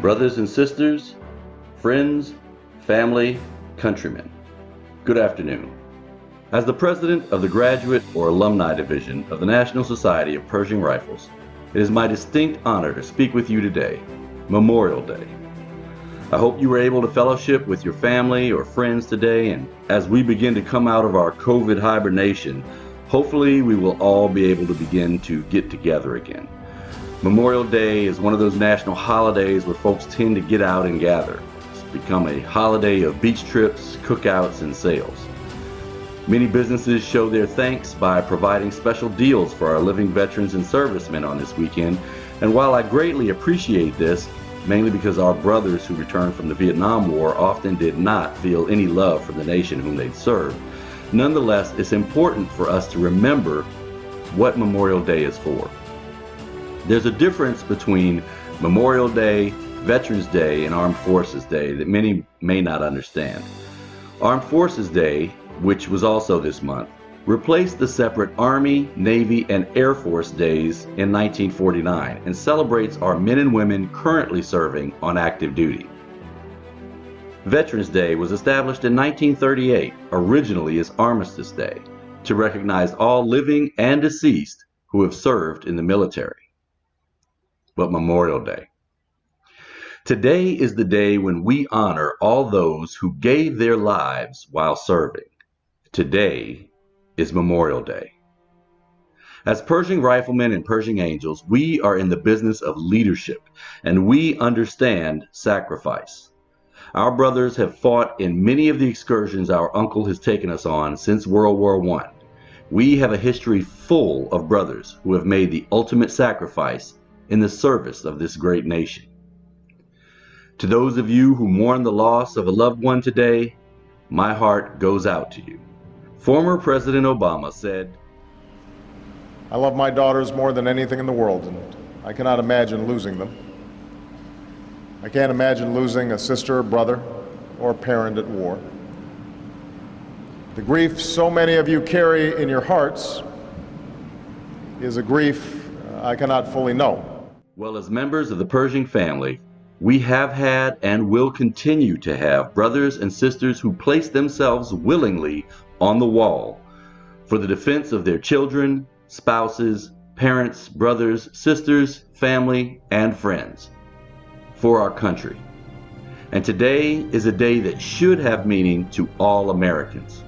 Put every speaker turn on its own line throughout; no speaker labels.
Brothers and sisters, friends, family, countrymen, good afternoon. As the president of the Graduate or Alumni Division of the National Society of Pershing Rifles, it is my distinct honor to speak with you today, Memorial Day. I hope you were able to fellowship with your family or friends today, and as we begin to come out of our COVID hibernation, hopefully we will all be able to begin to get together again. Memorial Day is one of those national holidays where folks tend to get out and gather. It's become a holiday of beach trips, cookouts, and sales. Many businesses show their thanks by providing special deals for our living veterans and servicemen on this weekend, and while I greatly appreciate this, mainly because our brothers who returned from the Vietnam War often did not feel any love for the nation whom they'd served, nonetheless, it's important for us to remember what Memorial Day is for. There's a difference between Memorial Day, Veterans Day, and Armed Forces Day that many may not understand. Armed Forces Day, which was also this month, replaced the separate Army, Navy, and Air Force days in 1949 and celebrates our men and women currently serving on active duty. Veterans Day was established in 1938, originally as Armistice Day, to recognize all living and deceased who have served in the military. But Memorial Day. Today is the day when we honor all those who gave their lives while serving. Today is Memorial Day. As Pershing Riflemen and Pershing Angels, we are in the business of leadership, and we understand sacrifice. Our brothers have fought in many of the excursions our uncle has taken us on since World War I. We have a history full of brothers who have made the ultimate sacrifice in the service of this great nation. To those of you who mourn the loss of a loved one today, my heart goes out to you. Former President Obama said,
"I love my daughters more than anything in the world, and I cannot imagine losing them. I can't imagine losing a sister, brother, or parent at war. The grief so many of you carry in your hearts is a grief I cannot fully know."
Well, as members of the Pershing family, we have had and will continue to have brothers and sisters who place themselves willingly on the wall for the defense of their children, spouses, parents, brothers, sisters, family, and friends, for our country. And today is a day that should have meaning to all Americans.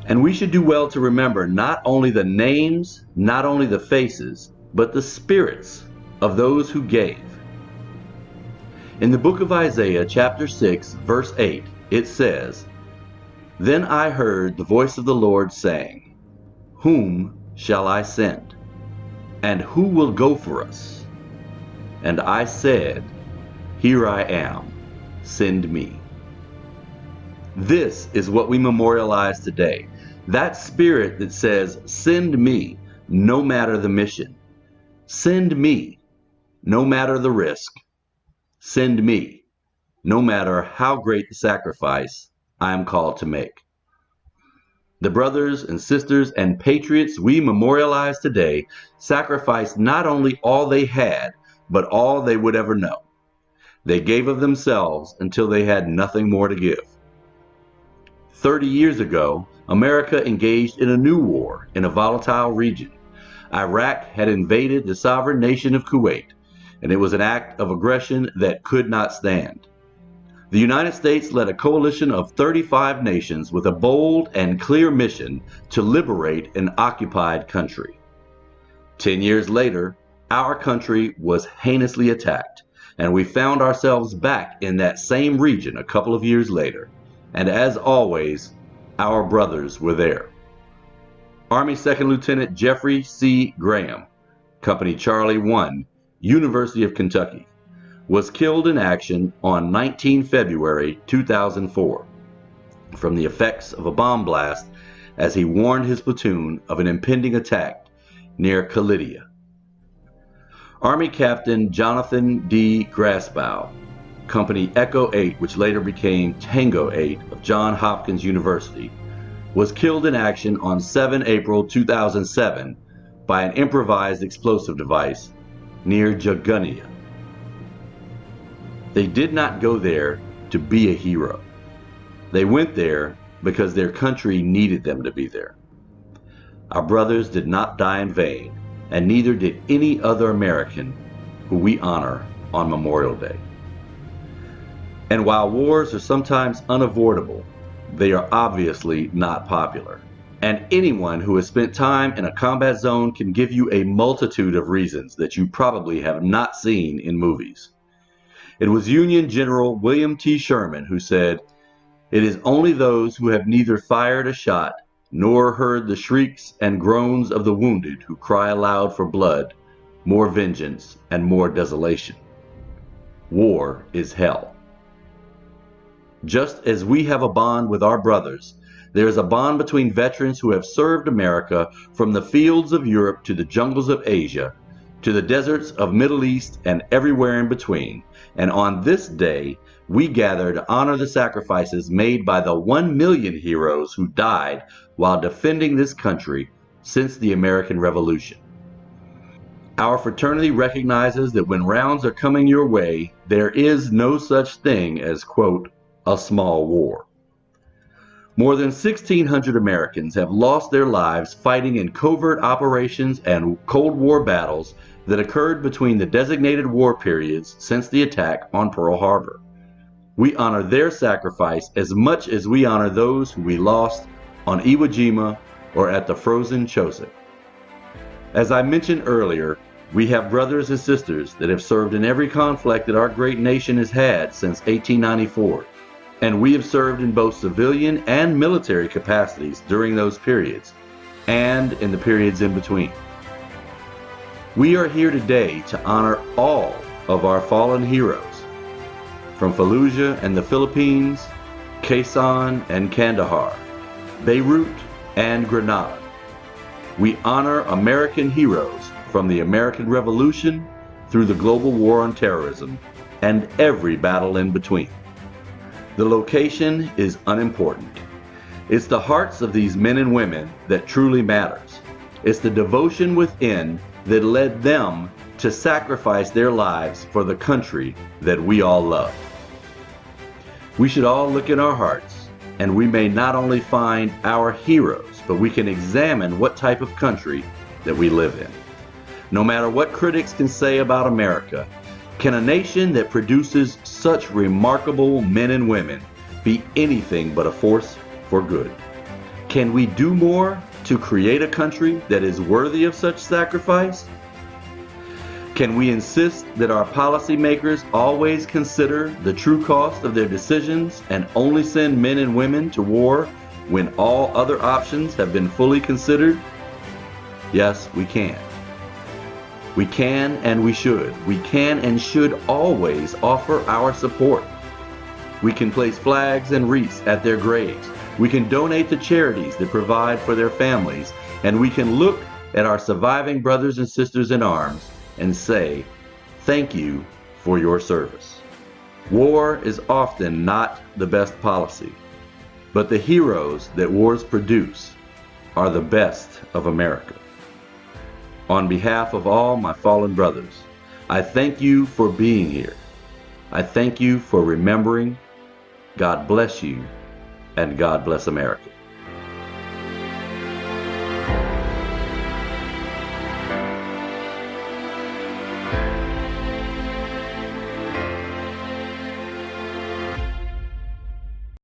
And we should do well to remember not only the names, not only the faces, but the spirits of those who gave. In the book of Isaiah, chapter 6, verse 8, it says, "Then I heard the voice of the Lord saying, 'Whom shall I send? And who will go for us? And I said, Here I am, send me.'" This is what we memorialize today. That spirit that says, "Send me, no matter the mission. Send me, no matter the risk. Send me, no matter how great the sacrifice I am called to make." The brothers and sisters and patriots we memorialize today sacrificed not only all they had, but all they would ever know. They gave of themselves until they had nothing more to give. 30 years ago, America engaged in a new war in a volatile region. Iraq had invaded the sovereign nation of Kuwait, and it was an act of aggression that could not stand. The United States led a coalition of 35 nations with a bold and clear mission to liberate an occupied country. 10 years later, our country was heinously attacked, and we found ourselves back in that same region a couple of years later. And as always, our brothers were there. Army Second Lieutenant Jeffrey C. Graham, Company Charlie 1, University of Kentucky, was killed in action on 19 February 2004 from the effects of a bomb blast as he warned his platoon of an impending attack near Kalidia. Army Captain Jonathan D. Grassbow, Company Echo 8, which later became Tango 8 of Johns Hopkins University, was killed in action on 7 April 2007 by an improvised explosive device near Jagunia. They did not go there to be a hero. They went there because their country needed them to be there. Our brothers did not die in vain, and neither did any other American who we honor on Memorial Day. And while wars are sometimes unavoidable, they are obviously not popular. And anyone who has spent time in a combat zone can give you a multitude of reasons that you probably have not seen in movies. It was Union General William T. Sherman who said, "It is only those who have neither fired a shot nor heard the shrieks and groans of the wounded who cry aloud for blood, more vengeance, and more desolation. War is hell." Just as we have a bond with our brothers, there is a bond between veterans who have served America from the fields of Europe to the jungles of Asia, to the deserts of Middle East and everywhere in between. And on this day, we gather to honor the sacrifices made by the 1 million heroes who died while defending this country since the American Revolution. Our fraternity recognizes that when rounds are coming your way, there is no such thing as, quote, a small war. More than 1,600 Americans have lost their lives fighting in covert operations and Cold War battles that occurred between the designated war periods since the attack on Pearl Harbor. We honor their sacrifice as much as we honor those who we lost on Iwo Jima or at the frozen Chosin. As I mentioned earlier, we have brothers and sisters that have served in every conflict that our great nation has had since 1894. And we have served in both civilian and military capacities during those periods, and in the periods in between. We are here today to honor all of our fallen heroes, from Fallujah and the Philippines, Quezon and Kandahar, Beirut and Grenada. We honor American heroes from the American Revolution through the global war on terrorism and every battle in between. The location is unimportant. It's the hearts of these men and women that truly matters. It's the devotion within that led them to sacrifice their lives for the country that we all love. We should all look in our hearts, and we may not only find our heroes, but we can examine what type of country that we live in. No matter what critics can say about America, can a nation that produces such remarkable men and women be anything but a force for good? Can we do more to create a country that is worthy of such sacrifice? Can we insist that our policymakers always consider the true cost of their decisions and only send men and women to war when all other options have been fully considered? Yes, we can. We can and we should. We can and should always offer our support. We can place flags and wreaths at their graves. We can donate to charities that provide for their families. And we can look at our surviving brothers and sisters in arms and say, thank you for your service. War is often not the best policy, but the heroes that wars produce are the best of America. On behalf of all my fallen brothers, I thank you for being here. I thank you for remembering. God bless you, and God bless America.